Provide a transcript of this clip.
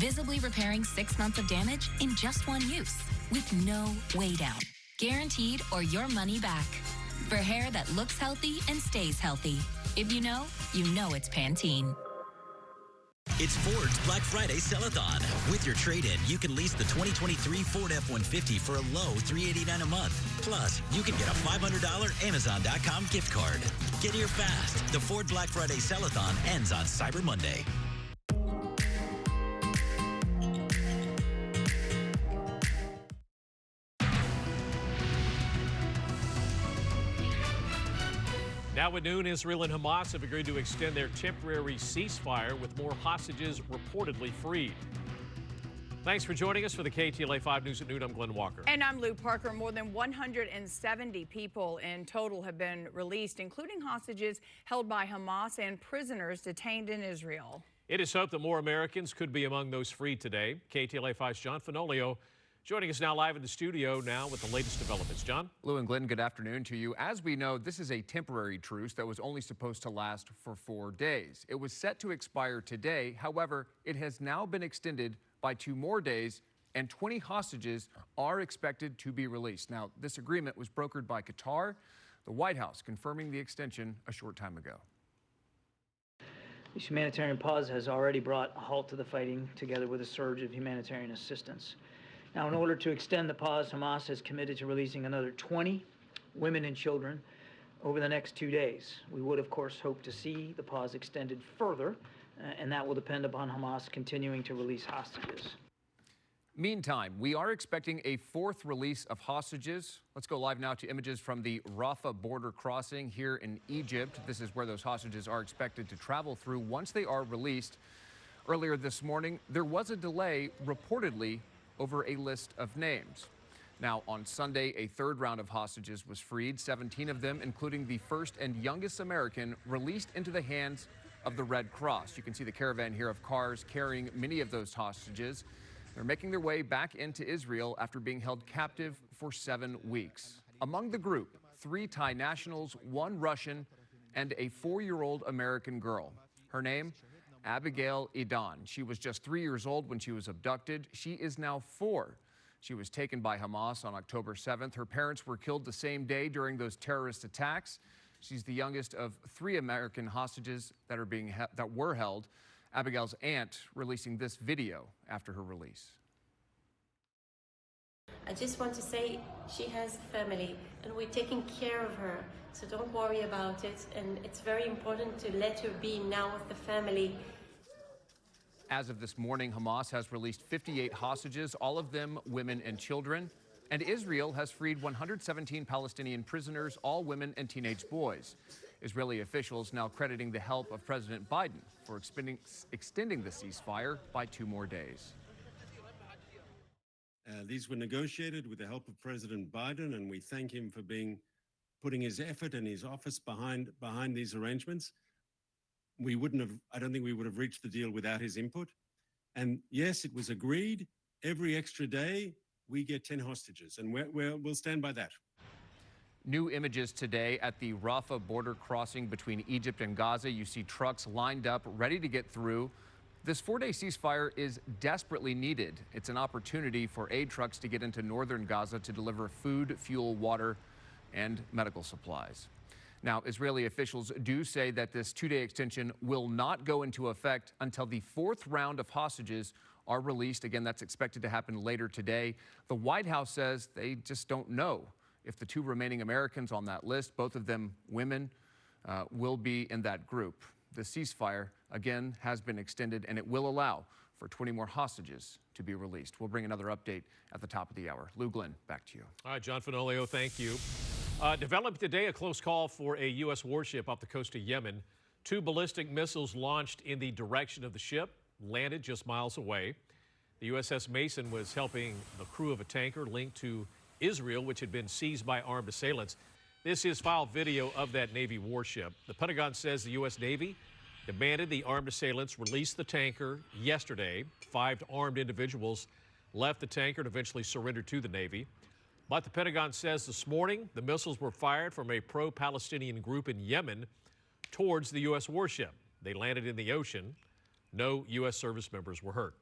visibly repairing 6 months of damage in just one use with no way down. Guaranteed or your money back. For hair that looks healthy and stays healthy. If you know it's Pantene. It's Ford's Black Friday Sell-a-thon. With your trade-in, you can lease the 2023 Ford F-150 for a low $389 a month. Plus, you can get a $500 Amazon.com gift card. Get here fast. The Ford Black Friday Sell-a-thon ends on Cyber Monday. Now at noon, Israel and Hamas have agreed to extend their temporary ceasefire with more hostages reportedly freed. Thanks for joining us for the KTLA 5 News at noon. I'm Glenn Walker. And I'm Lou Parker. More than 170 people in total have been released, including hostages held by Hamas and prisoners detained in Israel. It is hoped that more Americans could be among those freed today. KTLA 5's John Finolio joining us now live in the studio now with the latest developments. John? Lou and Glenn, good afternoon to you. As we know, this is a temporary truce that was only supposed to last for 4 days. It was set to expire today. However, it has now been extended by 2 more days, and 20 hostages are expected to be released. Now, this agreement was brokered by Qatar, the White House confirming the extension a short time ago. This humanitarian pause has already brought a halt to the fighting, together with a surge of humanitarian assistance. Now, in order to extend the pause, Hamas has committed to releasing another 20 women and children over the next 2 days. We would, of course, hope to see the pause extended further, and that will depend upon Hamas continuing to release hostages. Meantime, we are expecting a 4th release of hostages. Let's go live now to images from the Rafah border crossing here in Egypt. This is where those hostages are expected to travel through once they are released. Earlier this morning, there was a delay reportedly over a list of names. Now, on Sunday, a 3rd round of hostages was freed, 17 of them, including the first and youngest American, released into the hands of the Red Cross. You can see the caravan here of cars carrying many of those hostages. They're making their way back into Israel after being held captive for 7 weeks. Among the group, 3 Thai nationals, 1 Russian, and a 4-year-old American girl. Her name, Abigail Idan. She was just 3 years old when she was abducted. She is now 4. She was taken by Hamas on October 7th. Her parents were killed the same day during those terrorist attacks. She's the youngest of 3 American hostages that were held. Abigail's aunt releasing this video after her release. I just want to say she has a family and we're taking care of her. So don't worry about it. And it's very important to let her be now with the family. As of this morning, Hamas has released 58 hostages, all of them women and children. And Israel has freed 117 Palestinian prisoners, all women and teenage boys. Israeli officials now crediting the help of President Biden for extending the ceasefire by 2 more days. These were negotiated with the help of President Biden, and we thank him for putting his effort and his office behind these arrangements. I don't think we would have reached the deal without his input. And yes, it was agreed. Every extra day, we get 10 hostages, and we'll stand by that. New images today at the Rafah border crossing between Egypt and Gaza. You see trucks lined up, ready to get through. This 4-day ceasefire is desperately needed. It's an opportunity for aid trucks to get into northern Gaza to deliver food, fuel, water, and medical supplies. Now, Israeli officials do say that this 2-day extension will not go into effect until the 4th round of hostages are released. Again, that's expected to happen later today. The White House says they just don't know if the 2 remaining Americans on that list, both of them women, will be in that group. The ceasefire, again, has been extended, and it will allow for 20 more hostages to be released. We'll bring another update at the top of the hour. Lou, Glenn, back to you. All right, John Finolio, thank you. Developed today, a close call for a U.S. warship off the coast of Yemen. 2 ballistic missiles launched in the direction of the ship, landed just miles away. The USS Mason was helping the crew of a tanker linked to Israel, which had been seized by armed assailants. This is file video of that Navy warship. The Pentagon says the U.S. Navy demanded the armed assailants release the tanker yesterday. 5 armed individuals left the tanker and eventually surrendered to the Navy. But the Pentagon says this morning the missiles were fired from a pro-Palestinian group in Yemen towards the U.S. warship. They landed in the ocean. No U.S. service members were hurt.